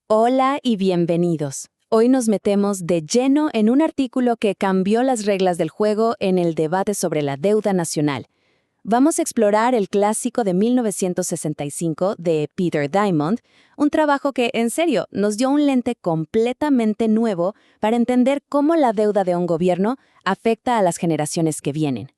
Hola y bienvenidos. Hoy nos metemos de lleno en un artículo que cambió las reglas del juego en el debate sobre la deuda nacional. Vamos a explorar el clásico de 1965 de Peter Diamond, un trabajo que, en serio, nos dio un lente completamente nuevo para entender cómo la deuda de un gobierno afecta a las generaciones que vienen.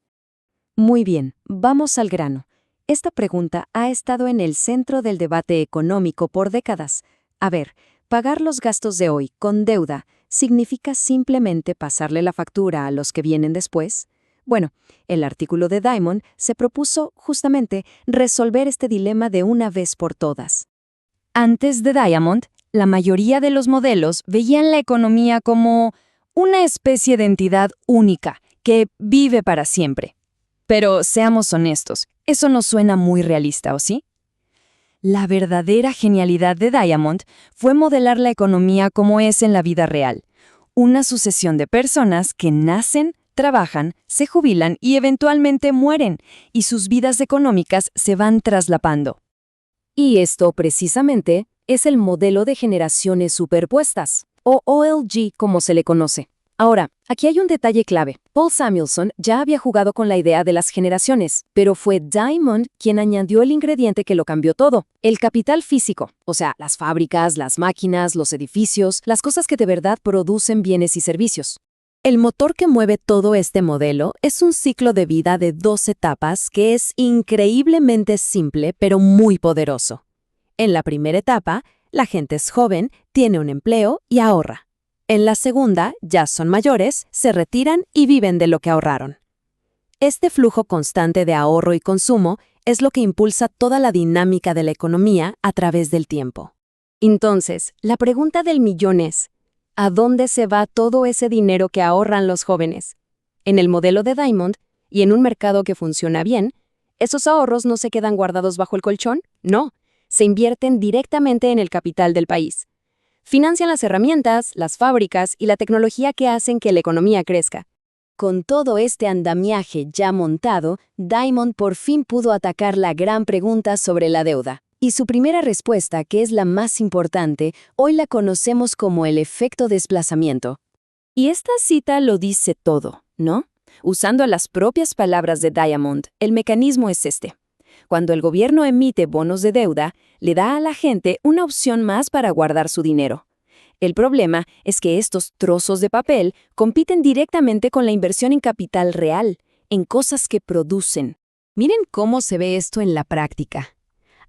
Muy bien, vamos al grano. Esta pregunta ha estado en el centro del debate económico por décadas. A ver, pagar los gastos de hoy con deuda ¿significa simplemente pasarle la factura a los que vienen después? Bueno, el artículo de Diamond se propuso justamente resolver este dilema de una vez por todas. Antes de Diamond, la mayoría de los modelos veían la economía como una especie de entidad única que vive para siempre. Pero seamos honestos, eso no suena muy realista, ¿o sí? La verdadera genialidad de Diamond fue modelar la economía como es en la vida real. Una sucesión de personas que nacen, trabajan, se jubilan y eventualmente mueren, y sus vidas económicas se van traslapando. Y esto, precisamente, es el modelo de generaciones superpuestas, o OLG como se le conoce. Ahora, aquí hay un detalle clave. Paul Samuelson ya había jugado con la idea de las generaciones, pero fue Diamond quien añadió el ingrediente que lo cambió todo, el capital físico, o sea, las fábricas, las máquinas, los edificios, las cosas que de verdad producen bienes y servicios. El motor que mueve todo este modelo es un ciclo de vida de 2 etapas que es increíblemente simple pero muy poderoso. En la primera etapa, la gente es joven, tiene un empleo y ahorra. En la segunda, ya son mayores, se retiran y viven de lo que ahorraron. Este flujo constante de ahorro y consumo es lo que impulsa toda la dinámica de la economía a través del tiempo. Entonces, la pregunta del millón es, ¿a dónde se va todo ese dinero que ahorran los jóvenes? En el modelo de Diamond, y en un mercado que funciona bien, ¿esos ahorros no se quedan guardados bajo el colchón? No, se invierten directamente en el capital del país. Financian las herramientas, las fábricas y la tecnología que hacen que la economía crezca. Con todo este andamiaje ya montado, Diamond por fin pudo atacar la gran pregunta sobre la deuda. Y su primera respuesta, que es la más importante, hoy la conocemos como el efecto desplazamiento. Y esta cita lo dice todo, ¿no? Usando las propias palabras de Diamond, el mecanismo es este. Cuando el gobierno emite bonos de deuda, le da a la gente una opción más para guardar su dinero. El problema es que estos trozos de papel compiten directamente con la inversión en capital real, en cosas que producen. Miren cómo se ve esto en la práctica.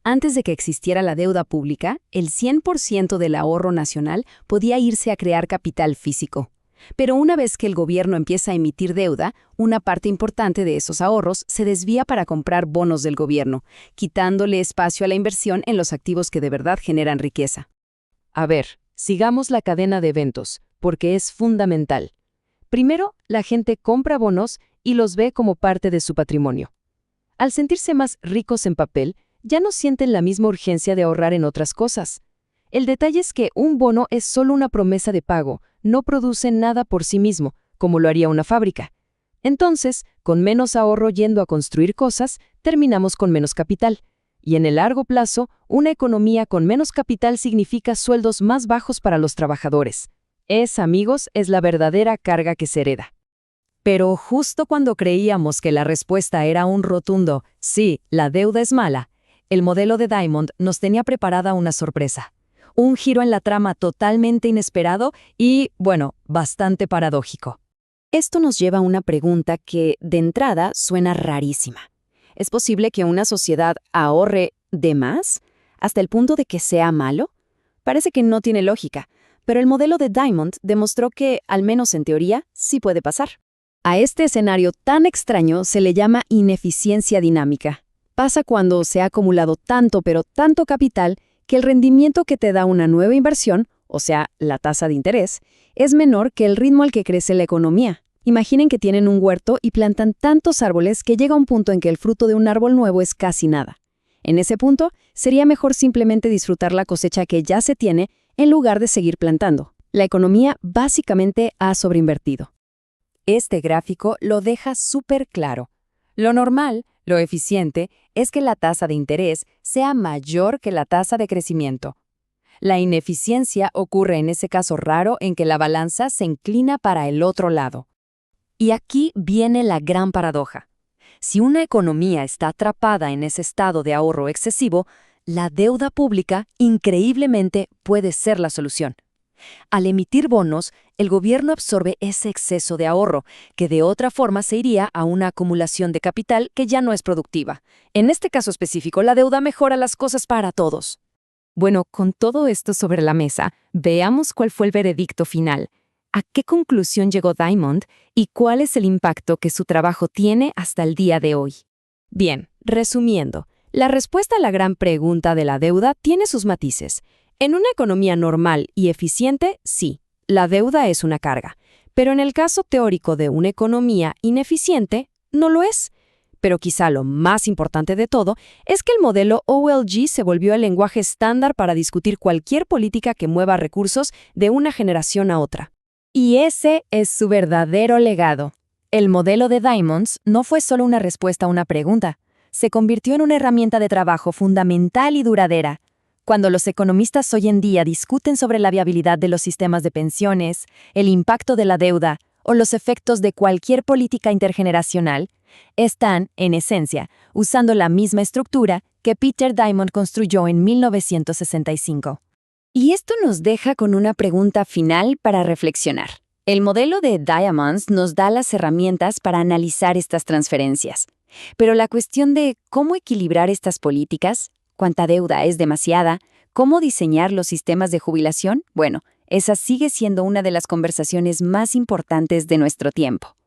Antes de que existiera la deuda pública, el 100% del ahorro nacional podía irse a crear capital físico. Pero una vez que el gobierno empieza a emitir deuda, una parte importante de esos ahorros se desvía para comprar bonos del gobierno, quitándole espacio a la inversión en los activos que de verdad generan riqueza. A ver, sigamos la cadena de eventos, porque es fundamental. Primero, la gente compra bonos y los ve como parte de su patrimonio. Al sentirse más ricos en papel, ya no sienten la misma urgencia de ahorrar en otras cosas. El detalle es que un bono es solo una promesa de pago, no produce nada por sí mismo, como lo haría una fábrica. Entonces, con menos ahorro yendo a construir cosas, terminamos con menos capital. Y en el largo plazo, una economía con menos capital significa sueldos más bajos para los trabajadores. Amigos, es la verdadera carga que se hereda. Pero justo cuando creíamos que la respuesta era un rotundo «sí, la deuda es mala», el modelo de Diamond nos tenía preparada una sorpresa. Un giro en la trama totalmente inesperado y, bueno, bastante paradójico. Esto nos lleva a una pregunta que, de entrada, suena rarísima. ¿Es posible que una sociedad ahorre de más hasta el punto de que sea malo? Parece que no tiene lógica, pero el modelo de Diamond demostró que, al menos en teoría, sí puede pasar. A este escenario tan extraño se le llama ineficiencia dinámica. Pasa cuando se ha acumulado tanto pero tanto capital que el rendimiento que te da una nueva inversión, o sea, la tasa de interés, es menor que el ritmo al que crece la economía. Imaginen que tienen un huerto y plantan tantos árboles que llega un punto en que el fruto de un árbol nuevo es casi nada. En ese punto, sería mejor simplemente disfrutar la cosecha que ya se tiene en lugar de seguir plantando. La economía básicamente ha sobreinvertido. Este gráfico lo deja súper claro. Lo normal, lo eficiente, es que la tasa de interés sea mayor que la tasa de crecimiento. La ineficiencia ocurre en ese caso raro en que la balanza se inclina para el otro lado. Y aquí viene la gran paradoja. Si una economía está atrapada en ese estado de ahorro excesivo, la deuda pública, increíblemente, puede ser la solución. Al emitir bonos, el gobierno absorbe ese exceso de ahorro, que de otra forma se iría a una acumulación de capital que ya no es productiva. En este caso específico, la deuda mejora las cosas para todos. Bueno, con todo esto sobre la mesa, veamos cuál fue el veredicto final. ¿A qué conclusión llegó Diamond y cuál es el impacto que su trabajo tiene hasta el día de hoy? Bien, resumiendo, la respuesta a la gran pregunta de la deuda tiene sus matices. En una economía normal y eficiente, sí, la deuda es una carga, pero en el caso teórico de una economía ineficiente, no lo es. Pero quizá lo más importante de todo es que el modelo OLG se volvió el lenguaje estándar para discutir cualquier política que mueva recursos de una generación a otra. Y ese es su verdadero legado. El modelo de Diamonds no fue solo una respuesta a una pregunta, se convirtió en una herramienta de trabajo fundamental y duradera. Cuando los economistas hoy en día discuten sobre la viabilidad de los sistemas de pensiones, el impacto de la deuda o los efectos de cualquier política intergeneracional, están, en esencia, usando la misma estructura que Peter Diamond construyó en 1965. Y esto nos deja con una pregunta final para reflexionar. El modelo de Diamonds nos da las herramientas para analizar estas transferencias. Pero la cuestión de cómo equilibrar estas políticas, cuánta deuda es demasiada, cómo diseñar los sistemas de jubilación, bueno, esa sigue siendo una de las conversaciones más importantes de nuestro tiempo.